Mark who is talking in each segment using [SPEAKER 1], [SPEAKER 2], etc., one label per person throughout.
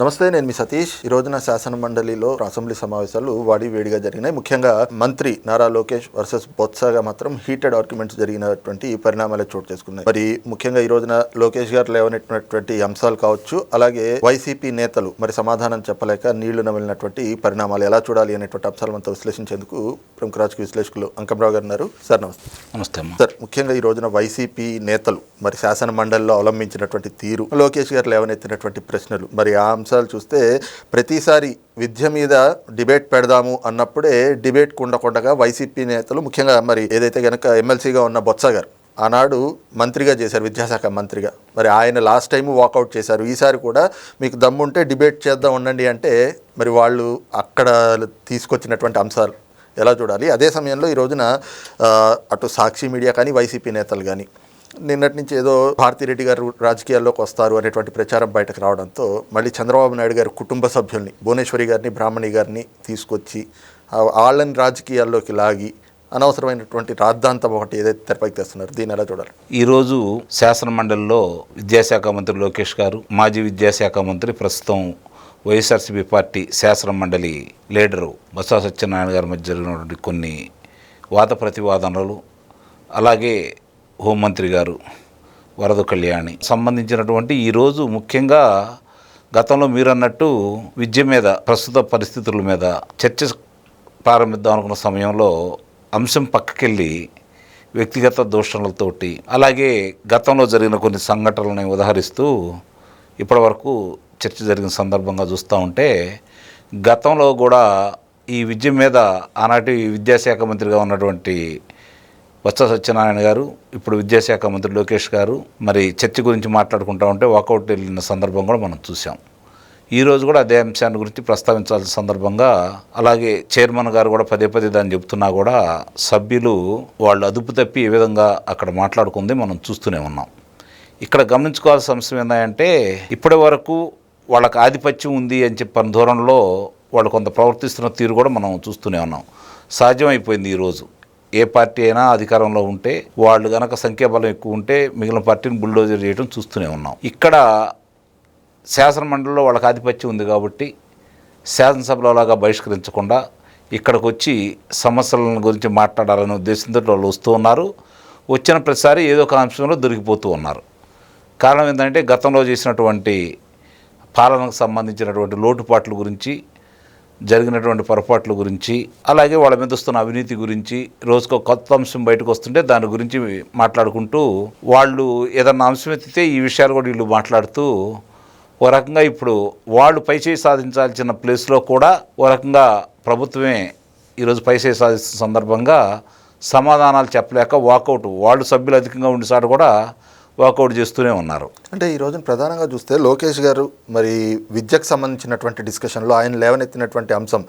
[SPEAKER 1] నమస్తే, నేను మీ సతీష్. ఈ రోజున శాసన మండలిలో అసెంబ్లీ సమావేశాలు వేడిగా జరిగినాయి. ముఖ్యంగా మంత్రి నారా లోకేష్ వర్సెస్ బొత్సగా మాత్రం హీటెడ్ ఆర్గ్యుమెంట్స్ జరిగినటువంటి పరిణామాలే చోటు చేసుకున్నాయి. మరి ముఖ్యంగా ఈ రోజున లోకేష్ గారు లేవనెట్టినటువంటి అంశాలు కావచ్చు, అలాగే వైసీపీ నేతలు మరి సమాధానం చెప్పలేక నీళ్లు నమిలినటువంటి పరిణామాలు ఎలా చూడాలి అనేటువంటి అంశాలు మనతో విశ్లేషించేందుకు ప్రముఖ రాజకీయ విశ్లేషకులు అంకంరావు గారు ఉన్నారు. సార్ నమస్తే.
[SPEAKER 2] నమస్తే
[SPEAKER 1] సార్, ముఖ్యంగా ఈ రోజున వైసీపీ నేతలు మరి శాసన మండలిలో అవలంబించినటువంటి తీరు, లోకేష్ గారు లేవనెత్తినటువంటి ప్రశ్నలు, మరి ఆ అంశాలు చూస్తే ప్రతిసారి విద్య మీద డిబేట్ పెడదాము అన్నప్పుడే డిబేట్ కుండకొండగా వైసీపీ నేతలు, ముఖ్యంగా మరి ఏదైతే గనక ఎమ్మెల్సీగా ఉన్న బొత్స గారు ఆనాడు మంత్రిగా చేశారు, విద్యాశాఖ మంత్రిగా, మరి ఆయన లాస్ట్ టైం వాకౌట్ చేశారు. ఈసారి కూడా మీకు దమ్ముంటే డిబేట్ చేద్దాం ఉండండి అంటే మరి వాళ్ళు అక్కడ తీసుకొచ్చినటువంటి అంశాలు ఎలా చూడాలి? అదే సమయంలో ఈ రోజున అటు సాక్షి మీడియా కానీ వైసీపీ నేతలు కానీ నిన్నటి నుంచి ఏదో భారతిరెడ్డి గారు రాజకీయాల్లోకి వస్తారు అనేటువంటి ప్రచారం బయటకు రావడంతో మళ్ళీ చంద్రబాబు నాయుడు గారి కుటుంబ సభ్యుల్ని, భువనేశ్వరి గారిని, బ్రాహ్మణి గారిని తీసుకొచ్చి వాళ్ళని రాజకీయాల్లోకి లాగి అనవసరమైనటువంటి రాద్ధాంతం ఒకటి ఏదైతే తెరపైకి తెస్తున్నారు, దీన్ని ఎలా చూడాలి?
[SPEAKER 2] ఈరోజు శాసన మండలిలో విద్యాశాఖ మంత్రి లోకేష్ గారు, మాజీ విద్యాశాఖ మంత్రి, ప్రస్తుతం వైఎస్ఆర్సీపీ పార్టీ శాసన మండలి లీడరు బొత్స సత్యనారాయణ గారి మధ్య జరిగినటువంటి కొన్ని వాద ప్రతివాదనలు, అలాగే హోంమంత్రి గారు వరద కళ్యాణి సంబంధించినటువంటి ఈరోజు ముఖ్యంగా గతంలో మీరు అన్నట్టు విద్య మీద, ప్రస్తుత పరిస్థితుల మీద చర్చ ప్రారంభిద్దాం అనుకున్న సమయంలో అంశం పక్కకెళ్ళి వ్యక్తిగత దూషణలతోటి, అలాగే గతంలో జరిగిన కొన్ని సంఘటనలను ఉదహరిస్తూ ఇప్పటివరకు చర్చ జరిగిన సందర్భంగా చూస్తూ ఉంటే, గతంలో కూడా ఈ విద్య మీద ఆనాటి విద్యాశాఖ మంత్రిగా ఉన్నటువంటి బొత్స సత్యనారాయణ గారు, ఇప్పుడు విద్యాశాఖ మంత్రి లోకేష్ గారు మరి చర్చ గురించి మాట్లాడుకుంటూ ఉంటే వాకౌట్ వెళ్ళిన సందర్భం కూడా మనం చూసాం. ఈరోజు కూడా అదే అంశాన్ని గురించి ప్రస్తావించాల్సిన సందర్భంగా, అలాగే చైర్మన్ గారు కూడా పదే పదే దాన్ని చెప్తున్నా కూడా సభ్యులు వాళ్ళు అదుపు తప్పి ఏ విధంగా అక్కడ మాట్లాడుకుంది మనం చూస్తూనే ఉన్నాం. ఇక్కడ గమనించుకోవాల్సిన అంశం ఏంటంటే, ఇప్పటి వరకు వాళ్ళకి ఆధిపత్యం ఉంది అని చెప్పిన ధోరణిలో వాళ్ళు కొంత ప్రవర్తిస్తున్న తీరు కూడా మనం చూస్తూనే ఉన్నాం. సాధ్యమైపోయింది ఈరోజు ఏ పార్టీ అయినా అధికారంలో ఉంటే వాళ్ళు కనుక సంఖ్యాబలం ఎక్కువ ఉంటే మిగిలిన పార్టీని బుల్డోజర్ చేయడం చూస్తూనే ఉన్నాం. ఇక్కడ శాసన మండలిలో వాళ్ళకి ఆధిపత్యం ఉంది కాబట్టి శాసనసభలో లాగా బహిష్కరించకుండా ఇక్కడికి వచ్చి సమస్యల గురించి మాట్లాడాలనే ఉద్దేశంతో వాళ్ళు వస్తూ ఉన్నారు. వచ్చిన ప్రతిసారి ఏదో ఒక అంశంలో దొరికిపోతూ ఉన్నారు. కారణం ఏంటంటే, గతంలో చేసినటువంటి పాలనకు సంబంధించినటువంటి లోటుపాట్ల గురించి, జరిగినటువంటి పొరపాట్ల గురించి, అలాగే వాళ్ళ మీద వస్తున్న అవినీతి గురించి రోజుకో కొత్త అంశం బయటకు వస్తుంటే దాని గురించి మాట్లాడుకుంటూ, వాళ్ళు ఏదన్నా అంశం ఎత్తితే ఈ విషయాలు కూడా వీళ్ళు మాట్లాడుతూ ఓ రకంగా ఇప్పుడు వాళ్ళు పైచేయి సాధించాల్సిన ప్లేస్లో కూడా ఓ రకంగా ప్రభుత్వమే ఈరోజు పైచేయి సాధిస్తున్న సందర్భంగా సమాధానాలు చెప్పలేక వాకౌట్, వాళ్ళు సభ్యులు అధికంగా ఉండిసాడు కూడా వాకౌట్ చేస్తూనే ఉన్నారు.
[SPEAKER 1] అంటే ఈ రోజున ప్రధానంగా చూస్తే లోకేష్ గారు మరి విద్యకు సంబంధించినటువంటి డిస్కషన్లో ఆయన లేవనెత్తినటువంటి అంశం,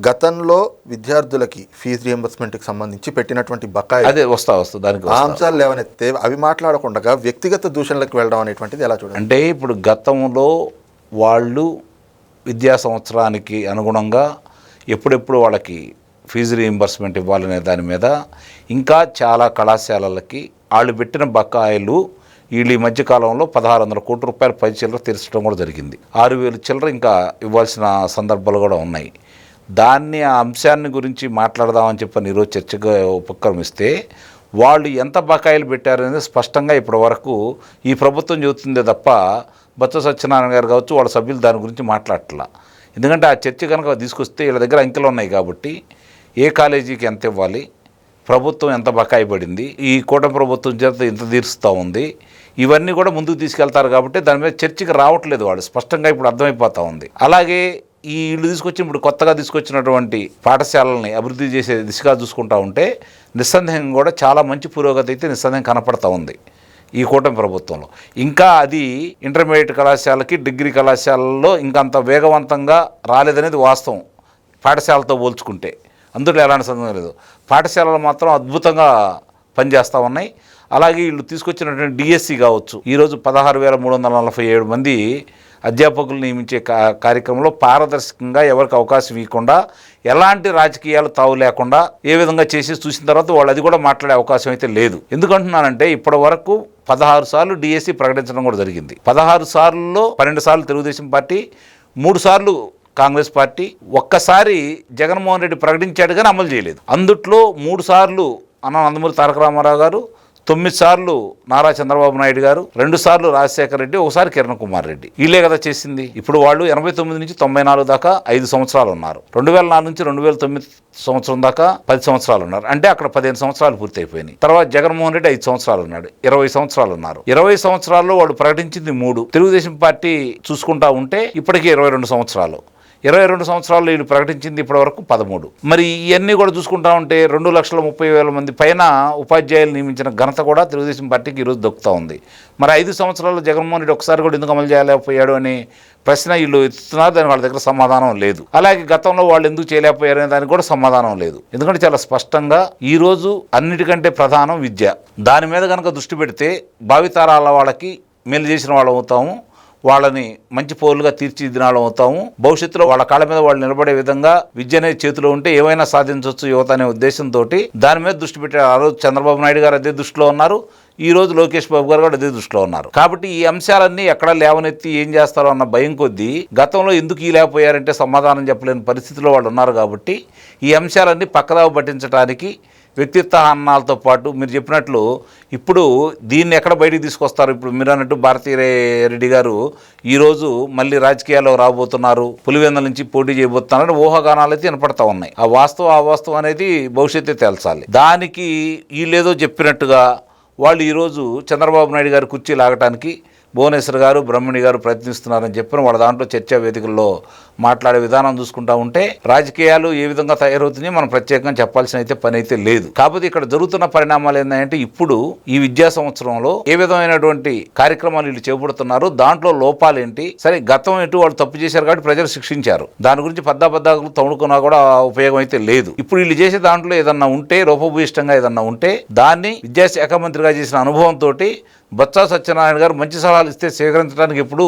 [SPEAKER 1] గతంలో విద్యార్థులకి ఫీజు రియంబర్స్మెంట్కి సంబంధించి పెట్టినటువంటి బకాయి,
[SPEAKER 2] అదే వస్తా దానికి
[SPEAKER 1] ఆ అంశాలు లేవనెత్తే అవి మాట్లాడకుండా వ్యక్తిగత దూషణలకు వెళ్ళడం అనేటువంటిది ఎలా చూడాలి?
[SPEAKER 2] అంటే ఇప్పుడు గతంలో వాళ్ళు విద్యా సంవత్సరానికి అనుగుణంగా ఎప్పుడెప్పుడు వాళ్ళకి ఫీజు రియంబర్స్మెంట్ ఇవ్వాలనే దాని మీద ఇంకా చాలా కళాశాలలకి వాళ్ళు పెట్టిన బకాయిలు వీళ్ళు ఈ మధ్యకాలంలో 1600 కోట్ల రూపాయల పై చిల్లర తీర్చడం కూడా జరిగింది. 6000 చిల్లర ఇంకా ఇవ్వాల్సిన సందర్భాలు కూడా ఉన్నాయి. దాన్ని, ఆ అంశాన్ని గురించి మాట్లాడదామని చెప్పని ఈరోజు చర్చగా ఉపక్రమిస్తే వాళ్ళు ఎంత బకాయిలు పెట్టారనేది స్పష్టంగా ఇప్పటి వరకు ఈ ప్రభుత్వం చెబుతుందే తప్ప బొత్స సత్యనారాయణ గారు కావచ్చు వాళ్ళ సభ్యులు దాని గురించి మాట్లాడట్లా. ఎందుకంటే ఆ చర్చ కనుక తీసుకొస్తే వీళ్ళ దగ్గర అంకెలు ఉన్నాయి కాబట్టి ఏ కాలేజీకి ఎంత ఇవ్వాలి, ప్రభుత్వం ఎంత బకాయి పడింది, ఈ కూటమి ప్రభుత్వం చేత ఎంత తీరుస్తూ ఉంది, ఇవన్నీ కూడా ముందుకు తీసుకెళ్తారు కాబట్టి దాని మీద చర్చకి రావట్లేదు వాళ్ళు, స్పష్టంగా ఇప్పుడు అర్థమైపోతూ ఉంది. అలాగే ఈ ఇల్లు తీసుకొచ్చి ఇప్పుడు కొత్తగా తీసుకొచ్చినటువంటి పాఠశాలల్ని అభివృద్ధి చేసే దిశగా చూసుకుంటూ ఉంటే నిస్సందేహంగా కూడా చాలా మంచి పురోగతి అయితే నిస్సందేహం కనపడతా ఉంది ఈ కూటమి ప్రభుత్వంలో. ఇంకా అది ఇంటర్మీడియట్ కళాశాలకి, డిగ్రీ కళాశాలల్లో ఇంకంత వేగవంతంగా రాలేదనేది వాస్తవం పాఠశాలతో పోల్చుకుంటే. అందులో ఎలాంటి సందేహం లేదు, పాఠశాలలు మాత్రం అద్భుతంగా పనిచేస్తూ ఉన్నాయి. అలాగే వీళ్ళు తీసుకొచ్చినటువంటి డిఎస్సి కావచ్చు, ఈరోజు 16,347 మంది అధ్యాపకులు నియమించే కార్యక్రమంలో పారదర్శకంగా ఎవరికి అవకాశం ఇవ్వకుండా, ఎలాంటి రాజకీయాలు తావు లేకుండా ఏ విధంగా చేసి చూసిన తర్వాత వాళ్ళు అది కూడా మాట్లాడే అవకాశం అయితే లేదు. ఎందుకంటున్నానంటే, ఇప్పటి వరకు 16 సార్లు డిఎస్సి ప్రకటించడం కూడా జరిగింది. 16 సార్లలో 12 సార్లు తెలుగుదేశం పార్టీ, 3 సార్లు కాంగ్రెస్ పార్టీ, ఒక్కసారి జగన్మోహన్ రెడ్డి ప్రకటించాడు కానీ అమలు చేయలేదు. అందుట్లో 3 సార్లు అన్న నందమూరి తారక రామారావు గారు, 9 సార్లు నారా చంద్రబాబు నాయుడు గారు, 2 సార్లు రాజశేఖర రెడ్డి, ఒకసారి కిరణ్ కుమార్ రెడ్డి. వీళ్ళే కదా చేసింది. ఇప్పుడు వాళ్ళు 89 నుంచి 94 దాకా 5 సంవత్సరాలు ఉన్నారు. 2004 నుంచి 2009 సంవత్సరం దాకా 10 సంవత్సరాలు ఉన్నారు. అంటే అక్కడ 15 సంవత్సరాలు పూర్తి అయిపోయినాయి. తర్వాత జగన్మోహన్ రెడ్డి 5 సంవత్సరాలు ఉన్నాడు, 20 సంవత్సరాలు ఉన్నారు. 20 సంవత్సరాల్లో వాళ్ళు ప్రకటించింది 3. తెలుగుదేశం పార్టీ చూసుకుంటా ఉంటే ఇప్పటికీ 22 సంవత్సరాలు. 22 సంవత్సరాల్లో వీళ్ళు ప్రకటించింది ఇప్పటి వరకు 13. మరి ఇవన్నీ కూడా చూసుకుంటా ఉంటే 2,30,000 మంది పైన ఉపాధ్యాయులు నియమించిన ఘనత కూడా తెలుగుదేశం పార్టీకి ఈరోజు దొక్కుతూ ఉంది. మరి 5 సంవత్సరాల్లో జగన్మోహన్ రెడ్డి ఒకసారి కూడా ఎందుకు అమలు చేయలేకపోయాడు అని ప్రశ్న వీళ్ళు ఎత్తుతున్నారు. దానికి వాళ్ళ దగ్గర సమాధానం లేదు. అలాగే గతంలో వాళ్ళు ఎందుకు చేయలేకపోయారు అనే దానికి కూడా సమాధానం లేదు. ఎందుకంటే చాలా స్పష్టంగా ఈరోజు అన్నిటికంటే ప్రధానం విద్య. దాని మీద కనుక దృష్టి పెడితే భావితరాల వాళ్ళకి మేలు చేసిన వాళ్ళు అవుతాము, వాళ్ళని మంచి పౌరులుగా తీర్చిదిద్దిన వాళ్ళం అవుతాము. భవిష్యత్తులో వాళ్ళ కాళ్ళ మీద వాళ్ళు నిలబడే విధంగా విద్య అనేది చేతిలో ఉంటే ఏమైనా సాధించవచ్చు యువత అనే ఉద్దేశంతో దాని మీద దృష్టి పెట్టారు. ఆ రోజు చంద్రబాబు నాయుడు గారు అదే దృష్టిలో ఉన్నారు, ఈ రోజు లోకేష్ బాబు గారు కూడా అదే దృష్టిలో ఉన్నారు. కాబట్టి ఈ అంశాలన్నీ ఎక్కడ లేవనెత్తి ఏం చేస్తారో అన్న భయం కొద్దీ గతంలో ఎందుకు ఈ లేకపోయారంటే సమాధానం చెప్పలేని పరిస్థితిలో వాళ్ళు ఉన్నారు. కాబట్టి ఈ అంశాలన్నీ పక్కదావ పట్టించడానికి వ్యక్తిత్వ హననాలతో పాటు మీరు చెప్పినట్లు ఇప్పుడు దీన్ని ఎక్కడ బయటికి తీసుకొస్తారు. ఇప్పుడు మీరు అన్నట్టు భారతీ రెడ్డి గారు ఈరోజు మళ్ళీ రాజకీయాల్లో రాబోతున్నారు, పులివెందుల నుంచి పోటీ చేయబోతున్నారు, ఊహాగానాలు అయితే వినపడతా ఉన్నాయి. ఆ వాస్తవం అనేది భవిష్యత్తే తేల్చాలి. దానికి వీళ్ళేదో చెప్పినట్టుగా వాళ్ళు ఈరోజు చంద్రబాబు నాయుడు గారు కుర్చీ లాగటానికి భువనేశ్వర్ గారు, బ్రహ్మణి గారు ప్రయత్నిస్తున్నారని చెప్పిన వాళ్ళ దాంట్లో చర్చా వేదికల్లో మాట్లాడే విధానం చూసుకుంటా ఉంటే రాజకీయాలు ఏ విధంగా తయారవుతున్నాయో మనం ప్రత్యేకంగా చెప్పాల్సిన అయితే పని అయితే లేదు. కాకపోతే ఇక్కడ జరుగుతున్న పరిణామాలు ఏంటంటే ఇప్పుడు ఈ విద్యా సంవత్సరంలో ఏ విధమైనటువంటి కార్యక్రమాలు వీళ్ళు చేపడుతున్నారు, దాంట్లో లోపాలేంటి, సరే గతం ఎటు వాళ్ళు తప్పు చేశారు కాబట్టి ప్రజలు శిక్షించారు, దాని గురించి పద్దాలు తమ్ముడుకున్నా కూడా ఉపయోగం అయితే లేదు. ఇప్పుడు వీళ్ళు చేసే దాంట్లో ఏదన్నా ఉంటే, రూపభూయిష్టంగా ఏదన్నా ఉంటే దాన్ని విద్యాశాఖ మంత్రిగా చేసిన అనుభవంతో బొత్స సత్యనారాయణ గారు మంచి సలహాలు ఇస్తే స్వీకరించడానికి ఎప్పుడు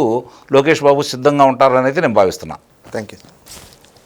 [SPEAKER 2] లోకేష్ బాబు సిద్ధంగా ఉంటారని అయితే నేను భావిస్తున్నాను.
[SPEAKER 1] Thank you.